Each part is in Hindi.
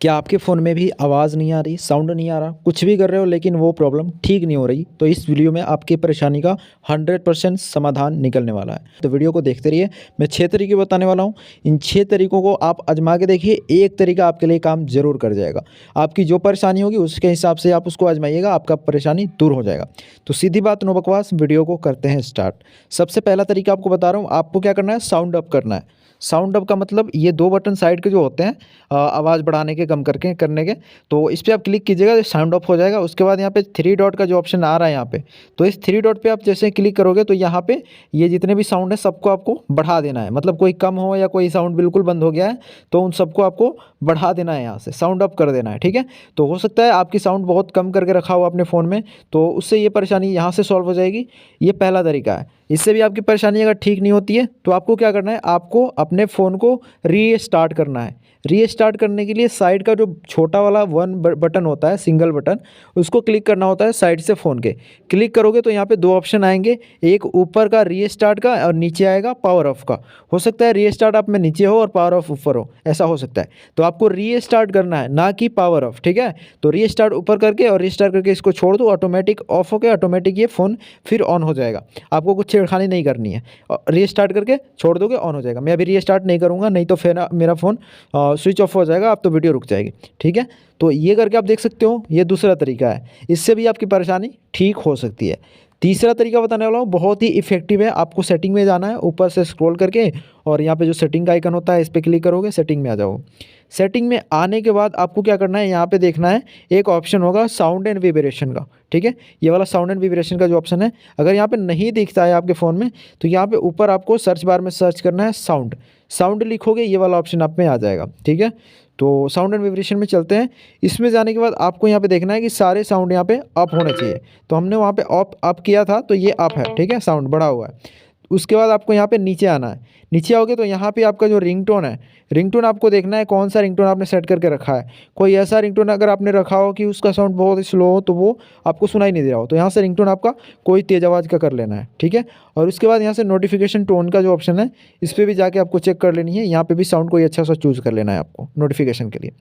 क्या आपके फ़ोन में भी आवाज़ नहीं आ रही, साउंड नहीं आ रहा, कुछ भी कर रहे हो लेकिन वो प्रॉब्लम ठीक नहीं हो रही? तो इस वीडियो में आपकी परेशानी का 100% समाधान निकलने वाला है। तो वीडियो को देखते रहिए। मैं 6 तरीके बताने वाला हूँ। इन 6 तरीकों को आप आज़मा के देखिए, एक तरीका आपके लिए काम ज़रूर कर जाएगा। आपकी जो परेशानी होगी उसके हिसाब से आप उसको आज़माइएगा, आपका परेशानी दूर हो जाएगा। तो सीधी बात नो बकवास, वीडियो को करते हैं स्टार्ट। सबसे पहला तरीका आपको बता रहा हूँ, आपको क्या करना है, साउंड अप करना है। साउंड अप का मतलब ये 2 बटन साइड के जो होते हैं आवाज़ बढ़ाने के, कम करके करने के, तो इस पे आप क्लिक कीजिएगा तो साउंड ऑफ हो जाएगा। उसके बाद यहाँ पे 3 डॉट का जो ऑप्शन आ रहा है यहाँ पे, तो इस 3 डॉट पे आप जैसे क्लिक करोगे तो यहाँ पे ये जितने भी साउंड है सबको आपको बढ़ा देना है। मतलब कोई कम हो या कोई साउंड बिल्कुल बंद हो गया है तो उन सबको आपको बढ़ा देना है, यहाँ से साउंड अप कर देना है, ठीक है। तो हो सकता है आपकी साउंड बहुत कम करके रखा हो अपने फ़ोन में, तो उससे ये परेशानी यहाँ से सॉल्व हो जाएगी। ये पहला तरीका है। इससे भी आपकी परेशानी अगर ठीक नहीं होती है तो आपको क्या करना है, आपको अपने फ़ोन को रीस्टार्ट करना है। रीस्टार्ट करने के लिए साइड का जो छोटा वाला बटन होता है, सिंगल बटन, उसको क्लिक करना होता है साइड से फ़ोन के। क्लिक करोगे तो यहाँ पे 2 ऑप्शन आएंगे, एक ऊपर का रीस्टार्ट का और नीचे आएगा पावर ऑफ का। हो सकता है रीस्टार्ट आप में नीचे हो और पावर ऑफ ऊपर हो, ऐसा हो सकता है। तो आपको रीस्टार्ट करना है, ना कि पावर ऑफ, ठीक है। तो रीस्टार्ट ऊपर करके और रीस्टार्ट करके इसको छोड़ दो, ऑटोमेटिक ऑफ होकर ऑटोमेटिक ये फ़ोन फिर ऑन हो जाएगा। आपको कुछ छेड़खानी नहीं करनी है, रीस्टार्ट करके छोड़ दोगे ऑन हो जाएगा। मैं अभी रीस्टार्ट नहीं करूँगा, नहीं तो फिर मेरा फ़ोन स्विच ऑफ हो जाएगा, अब तो वीडियो रुक जाएगी, ठीक है। तो ये करके आप देख सकते हो, ये दूसरा तरीका है। इससे भी आपकी परेशानी ठीक हो सकती है। तीसरा तरीका बताने वाला हूँ, बहुत ही इफेक्टिव है। आपको सेटिंग में जाना है, ऊपर से स्क्रॉल करके, और यहाँ पे जो सेटिंग का आइकन होता है इस पर क्लिक करोगे, सेटिंग में आ जाओ। सेटिंग में आने के बाद आपको क्या करना है, यहाँ पे देखना है एक ऑप्शन होगा साउंड एंड विब्रेशन का, ठीक है। ये वाला साउंड एंड विब्रेशन का जो ऑप्शन है, अगर यहाँ पे नहीं दिखता है आपके फ़ोन में तो यहाँ पे ऊपर आपको सर्च बार में सर्च करना है साउंड। साउंड लिखोगे, ये वाला ऑप्शन आप में आ जाएगा, ठीक है। तो साउंड एंड विब्रेशन में चलते हैं। इसमें जाने के बाद आपको यहाँ पे देखना है कि सारे साउंड यहाँ पे अप होने चाहिए। तो हमने वहाँ पे अप किया था तो ये अप है, ठीक है, साउंड बढ़ा हुआ है। उसके बाद आपको यहाँ पे नीचे आना है। नीचे आओगे तो यहाँ पे आपका जो रिंगटोन है, रिंगटोन आपको देखना है कौन सा रिंगटोन आपने सेट करके रखा है। कोई ऐसा रिंगटोन अगर आपने रखा हो कि उसका साउंड बहुत ही स्लो हो तो वो आपको सुनाई नहीं दे रहा हो, तो यहाँ से रिंगटोन आपका कोई तेज़ आवाज़ का कर लेना है, ठीक है। और उसके बाद यहाँ से नोटिफिकेशन टोन का जो ऑप्शन है, इस पर भी जाके आपको चेक कर लेनी है। यहाँ पर भी साउंड कोई अच्छा सा चूज़ कर लेना है आपको नोटिफिकेशन के लिए,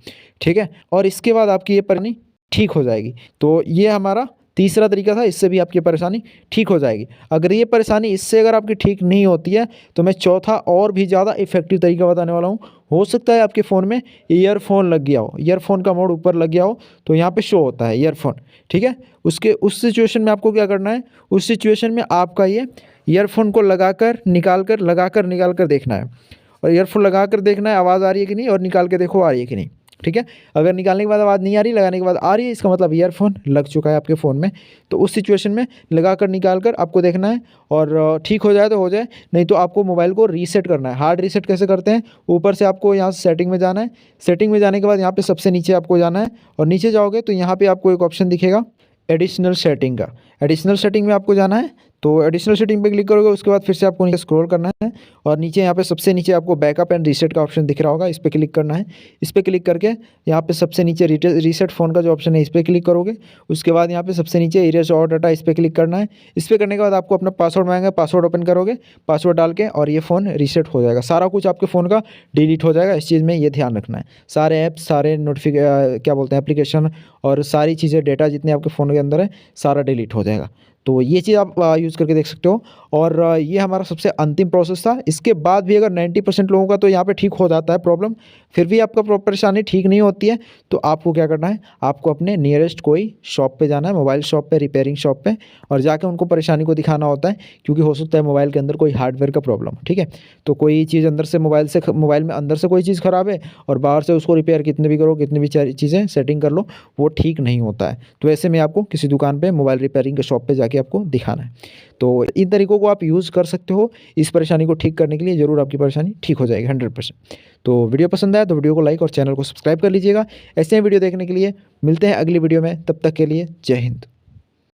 ठीक है। और इसके बाद आपकी ये परेशानी ठीक हो जाएगी। तो ये हमारा तीसरा तरीका था, इससे भी आपकी परेशानी ठीक हो जाएगी। अगर ये परेशानी इससे अगर आपकी ठीक नहीं होती है तो मैं चौथा और भी ज़्यादा इफेक्टिव तरीका बताने वाला हूँ। हो सकता है आपके फ़ोन में ईयरफोन लग गया हो, ईयरफोन का मोड ऊपर लग गया हो, तो यहाँ पे शो होता है ईयरफोन, ठीक है। उस सिचुएशन में आपको क्या करना है, उस सिचुएशन में आपका ये ईयरफोन को लगाकर निकाल कर देखना है। और ईयरफोन लगा कर देखना है आवाज़ आ रही है कि नहीं, और निकाल के देखो आ रही है कि नहीं, ठीक है। अगर निकालने के बाद आवाज़ नहीं आ रही, लगाने के बाद आ रही है, इसका मतलब ईयरफोन लग चुका है आपके फ़ोन में। तो उस सिचुएशन में लगा कर निकाल कर आपको देखना है, और ठीक हो जाए तो हो जाए, नहीं तो आपको मोबाइल को रीसेट करना है। हार्ड रीसेट कैसे करते हैं, ऊपर से आपको यहाँ से सेटिंग में जाना है। सेटिंग में जाने के बाद यहाँ पे सबसे नीचे आपको जाना है, और नीचे जाओगे तो यहाँ पे आपको एक ऑप्शन दिखेगा एडिशनल सेटिंग का। एडिशनल सेटिंग में आपको जाना है, तो एडिशनल सेटिंग पे क्लिक करोगे, उसके बाद फिर से आपको नीचे स्क्रॉल करना है, और नीचे यहाँ पे सबसे नीचे आपको बैकअप एंड रीसेट का ऑप्शन दिख रहा होगा, इस पर क्लिक करना है। इस पर क्लिक करके यहाँ पे सबसे नीचे रीसेट फ़ोन का जो ऑप्शन है इस पर क्लिक करोगे। उसके बाद यहाँ पे सबसे नीचे इरेज ऑल डाटा, इस पर क्लिक करना है। इस पर करने के बाद आपको अपना पासवर्ड मांगेगा, पासवर्ड ओपन करोगे, पासवर्ड डाल के, और ये फ़ोन रीसेट हो जाएगा। सारा कुछ आपके फ़ोन का डिलीट हो जाएगा। इस चीज़ में ये ध्यान रखना है। सारे ऐप्स, सारे क्या बोलते हैं, एप्लीकेशन, और सारी चीज़ें, डेटा जितने आपके फ़ोन के अंदर है, सारा डिलीट हो जाएगा। तो ये चीज़ आप यूज़ करके देख सकते हो। और ये हमारा सबसे अंतिम प्रोसेस था। इसके बाद भी अगर 90% लोगों का तो यहाँ पे ठीक हो जाता है प्रॉब्लम, फिर भी आपका परेशानी ठीक नहीं होती है, तो आपको क्या करना है, आपको अपने नियरेस्ट कोई शॉप पे जाना है, मोबाइल शॉप पे, रिपेयरिंग शॉप पे, और जाके उनको परेशानी को दिखाना होता है। क्योंकि हो सकता है मोबाइल के अंदर कोई हार्डवेयर का प्रॉब्लम, ठीक है। तो कोई चीज़ अंदर से मोबाइल में अंदर से कोई चीज़ ख़राब है, और बाहर से उसको रिपेयर कितने भी करो, कितनी भी चीज़ें सेटिंग कर लो, वो ठीक नहीं होता है। तो ऐसे में आपको किसी दुकान पर, मोबाइल रिपेयरिंग के शॉप पर जाके आपको दिखाना है। तो इन तरीकों को आप यूज़ कर सकते हो इस परेशानी को ठीक करने के लिए। ज़रूर आपकी परेशानी ठीक हो जाएगी 100%। तो वीडियो पसंद आया तो वीडियो को लाइक और चैनल को सब्सक्राइब कर लीजिएगा। ऐसे ही वीडियो देखने के लिए मिलते हैं अगली वीडियो में, तब तक के लिए जय हिंद।